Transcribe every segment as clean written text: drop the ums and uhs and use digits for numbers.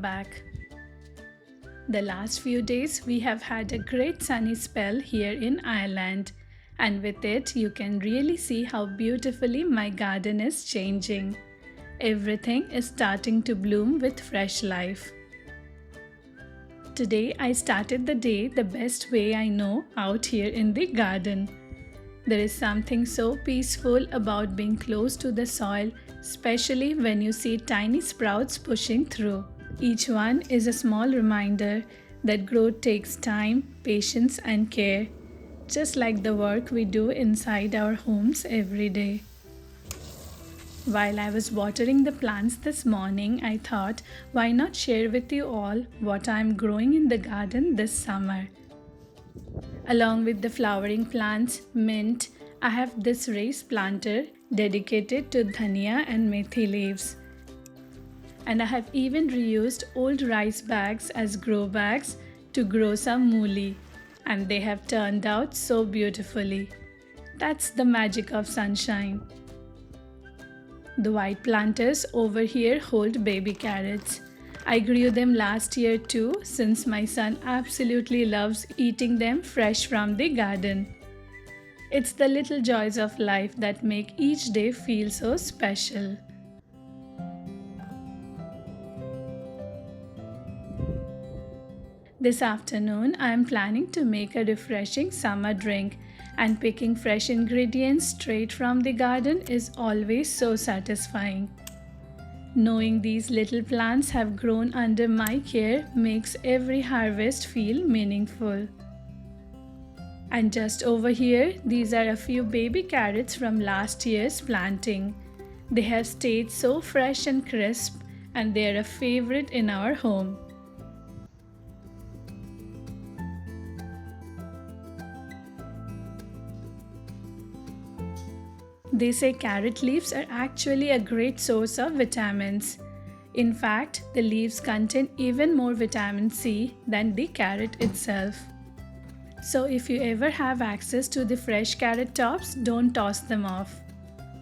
back. The last few days we have had a great sunny spell here in Ireland, and with it you can really see how beautifully my garden is changing. Everything is starting to bloom with fresh life. Today I started the day the best way I know, out here in the garden. There is something so peaceful about being close to the soil, especially when you see tiny sprouts pushing through. Each one is a small reminder that growth takes time, patience, and care, just like the work we do inside our homes every day. While I was watering the plants this morning, I thought, why not share with you all what I am growing in the garden this summer. Along with the flowering plants, mint, I have this raised planter dedicated to dhania and methi leaves. And I have even reused old rice bags as grow bags to grow some mooli, and they have turned out so beautifully. That's the magic of sunshine. The white planters over here hold baby carrots. I grew them last year too, since my son absolutely loves eating them fresh from the garden. It's the little joys of life that make each day feel so special. This afternoon, I am planning to make a refreshing summer drink, and picking fresh ingredients straight from the garden is always so satisfying. Knowing these little plants have grown under my care makes every harvest feel meaningful. And just over here, these are a few baby carrots from last year's planting. They have stayed so fresh and crisp, and they are a favorite in our home. They say carrot leaves are actually a great source of vitamins. In fact, the leaves contain even more vitamin C than the carrot itself. So if you ever have access to the fresh carrot tops, don't toss them off.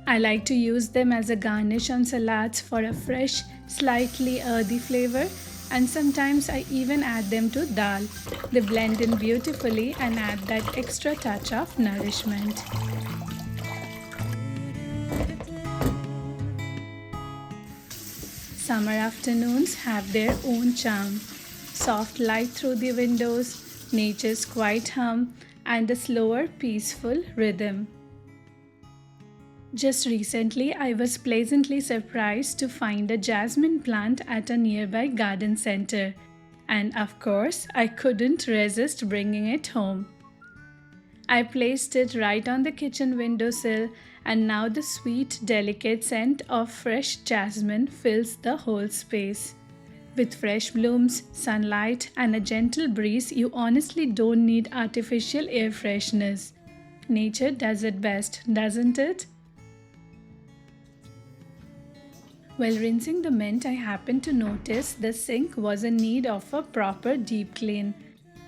I like to use them as a garnish on salads for a fresh, slightly earthy flavor, and sometimes I even add them to dal. They blend in beautifully and add that extra touch of nourishment. Summer afternoons have their own charm. Soft light through the windows, nature's quiet hum, and a slower, peaceful rhythm. Just recently, I was pleasantly surprised to find a jasmine plant at a nearby garden center. And of course, I couldn't resist bringing it home. I placed it right on the kitchen windowsill, and now the sweet, delicate scent of fresh jasmine fills the whole space. With fresh blooms, sunlight, and a gentle breeze, you honestly don't need artificial air freshness. Nature does it best, doesn't it? While rinsing the mint, I happened to notice the sink was in need of a proper deep clean.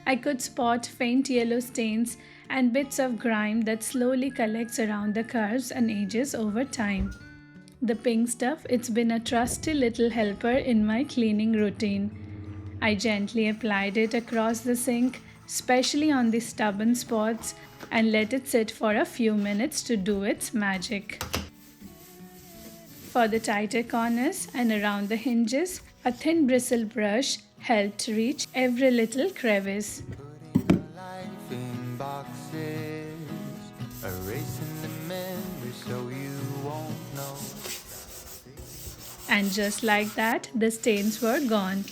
I could spot faint yellow stains and bits of grime that slowly collects around the curves and edges over time. The pink stuff, it's been a trusty little helper in my cleaning routine. I gently applied it across the sink, especially on the stubborn spots, and let it sit for a few minutes to do its magic. For the tighter corners and around the hinges, a thin bristle brush helped reach every little crevice. Life in boxes, erasing the memories so you won't know. And just like that, the stains were gone.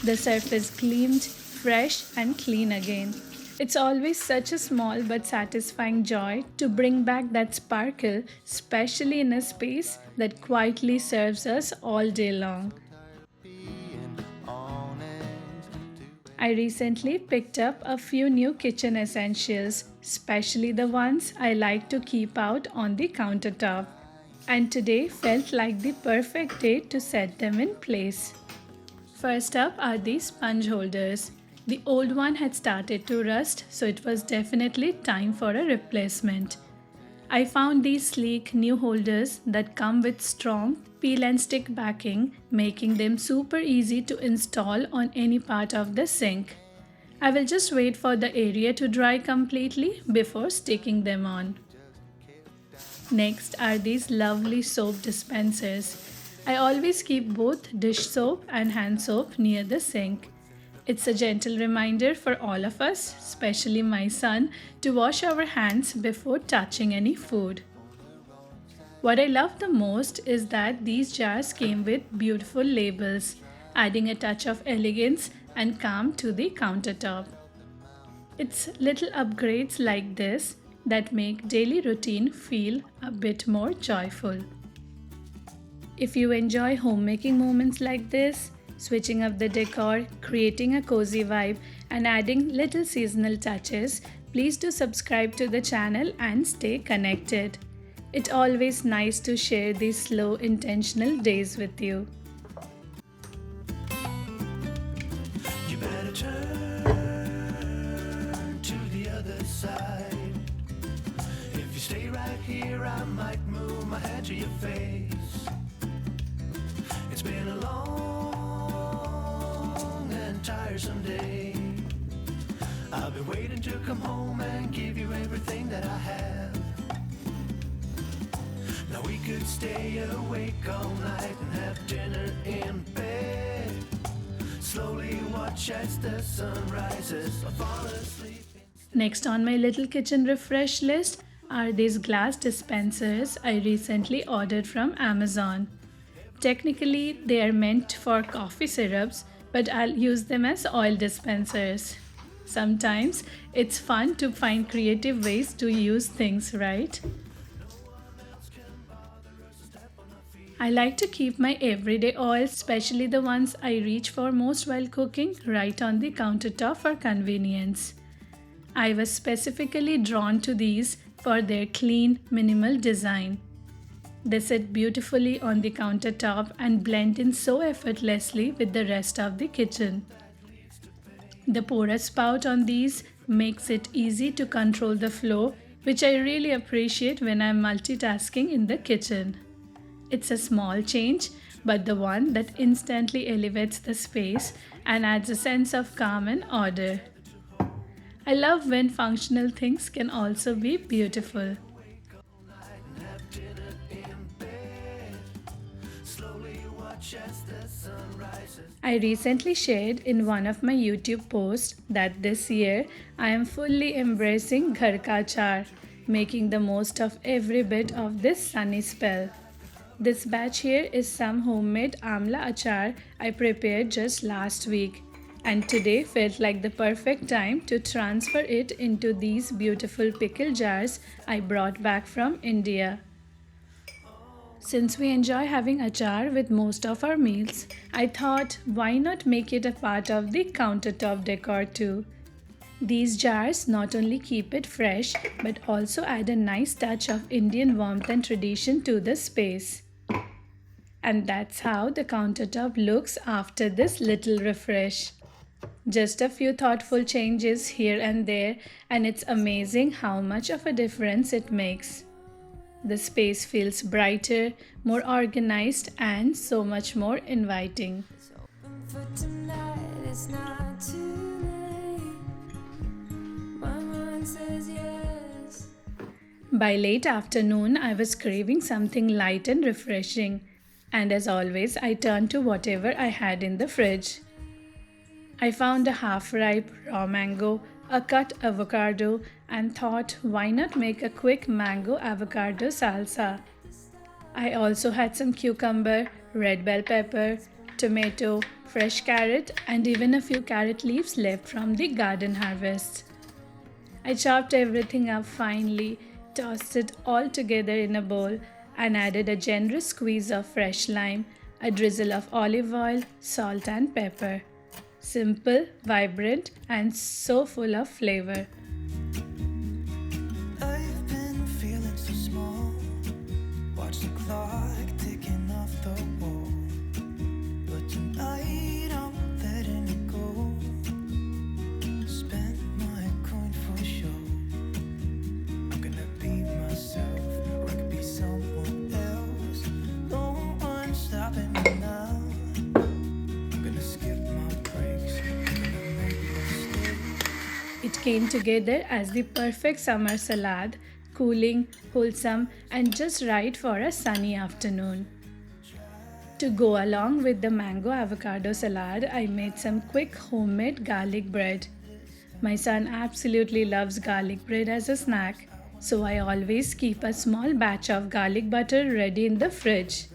The surface gleamed fresh and clean again. It's always such a small but satisfying joy to bring back that sparkle, especially in a space that quietly serves us all day long. Being honest I recently picked up a few new kitchen essentials, especially the ones I like to keep out on the countertop. And today felt like the perfect day to set them in place. First up are the sponge holders. The old one had started to rust, so it was definitely time for a replacement. I found these sleek new holders that come with strong peel and stick backing, making them super easy to install on any part of the sink. I will just wait for the area to dry completely before sticking them on. Next are these lovely soap dispensers. I always keep both dish soap and hand soap near the sink. It's a gentle reminder for all of us, especially my son, to wash our hands before touching any food. What I love the most is that these jars came with beautiful labels, adding a touch of elegance and calm to the countertop. It's little upgrades like this that make daily routine feel a bit more joyful. If you enjoy homemaking moments like this, switching up the decor, creating a cozy vibe, and adding little seasonal touches, please do subscribe to the channel and stay connected. It's always nice to share these slow, intentional days with you. You better turn to the other side. If you stay right here, I might move my head to your face. It's been a long and tiresome day. I've been waiting to come home and give you everything that I have. Now we could stay awake all night and have dinner in bed. Slowly watch as the sun rises. I fall asleep. Next on my little kitchen refresh list are these glass dispensers I recently ordered from Amazon. Technically, they are meant for coffee syrups, but I'll use them as oil dispensers. Sometimes it's fun to find creative ways to use things, right? I like to keep my everyday oils, especially the ones I reach for most while cooking, right on the countertop for convenience. I was specifically drawn to these for their clean, minimal design. They sit beautifully on the countertop and blend in so effortlessly with the rest of the kitchen. The porous spout on these makes it easy to control the flow, which I really appreciate when I'm multitasking in the kitchen. It's a small change, but the one that instantly elevates the space and adds a sense of calm and order. I love when functional things can also be beautiful. I recently shared in one of my YouTube posts that this year I am fully embracing Ghar Ka Achar, making the most of every bit of this sunny spell. This batch here is some homemade amla achar I prepared just last week, and today felt like the perfect time to transfer it into these beautiful pickle jars I brought back from India. Since we enjoy having achar with most of our meals, I thought why not make it a part of the countertop decor too. These jars not only keep it fresh but also add a nice touch of Indian warmth and tradition to the space. And that's how the countertop looks after this little refresh. Just a few thoughtful changes here and there, and it's amazing how much of a difference it makes. The space feels brighter, more organized, and so much more inviting. It's open for tonight, it's not too late. My mind says yes. By late afternoon, I was craving something light and refreshing, and as always, I turned to whatever I had in the fridge. I found a half-ripe raw mango, a cut avocado, and thought why not make a quick mango avocado salsa. I also had some cucumber, red bell pepper, tomato, fresh carrot, and even a few carrot leaves left from the garden harvest. I chopped everything up finely, tossed it all together in a bowl, and added a generous squeeze of fresh lime, a drizzle of olive oil, salt, and pepper. Simple, vibrant, and so full of flavor. I've been feeling so small. Watch the clock ticking off the wall. But tonight I'm letting it go. Spend my coin for sure. I'm gonna be myself. It came together as the perfect summer salad, cooling, wholesome, and just right for a sunny afternoon. To go along with the mango avocado salad, I made some quick homemade garlic bread. My son absolutely loves garlic bread as a snack, so I always keep a small batch of garlic butter ready in the fridge.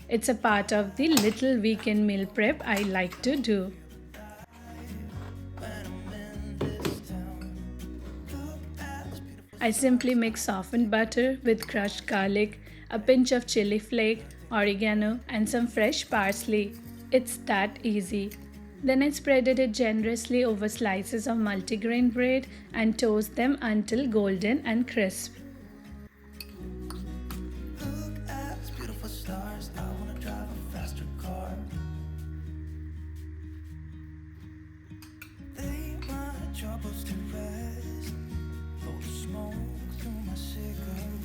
It's a part of the little weekend meal prep I like to do. I simply mix softened butter with crushed garlic, a pinch of chili flake, oregano, and some fresh parsley. It's that easy. Then I spreaded it generously over slices of multigrain bread and toast them until golden and crisp. Look at these beautiful stars. I wanna drive a faster car. Lay my troubles to rest. Blow the smoke through my cigarette.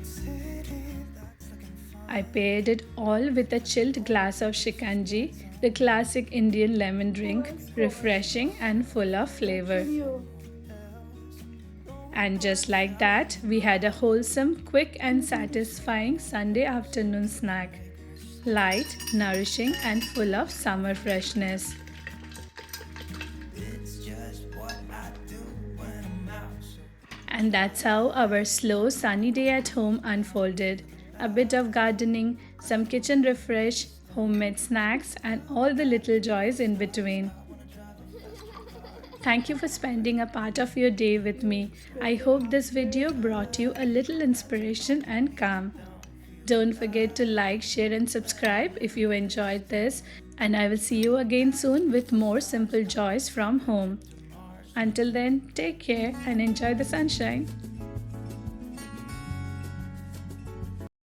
City lights looking fine. I paired it all with a chilled glass of shikanji, the classic Indian lemon drink, refreshing and full of flavor. And just like that, we had a wholesome, quick, and satisfying Sunday afternoon snack. Light, nourishing, and full of summer freshness. It's just what I do when I'm out. And that's how our slow, sunny day at home unfolded. A bit of gardening, some kitchen refresh, homemade snacks, and all the little joys in between. Thank you for spending a part of your day with me. I hope this video brought you a little inspiration and calm. Don't forget to like, share, and subscribe if you enjoyed this, and I will see you again soon with more simple joys from home. Until then, take care and enjoy the sunshine.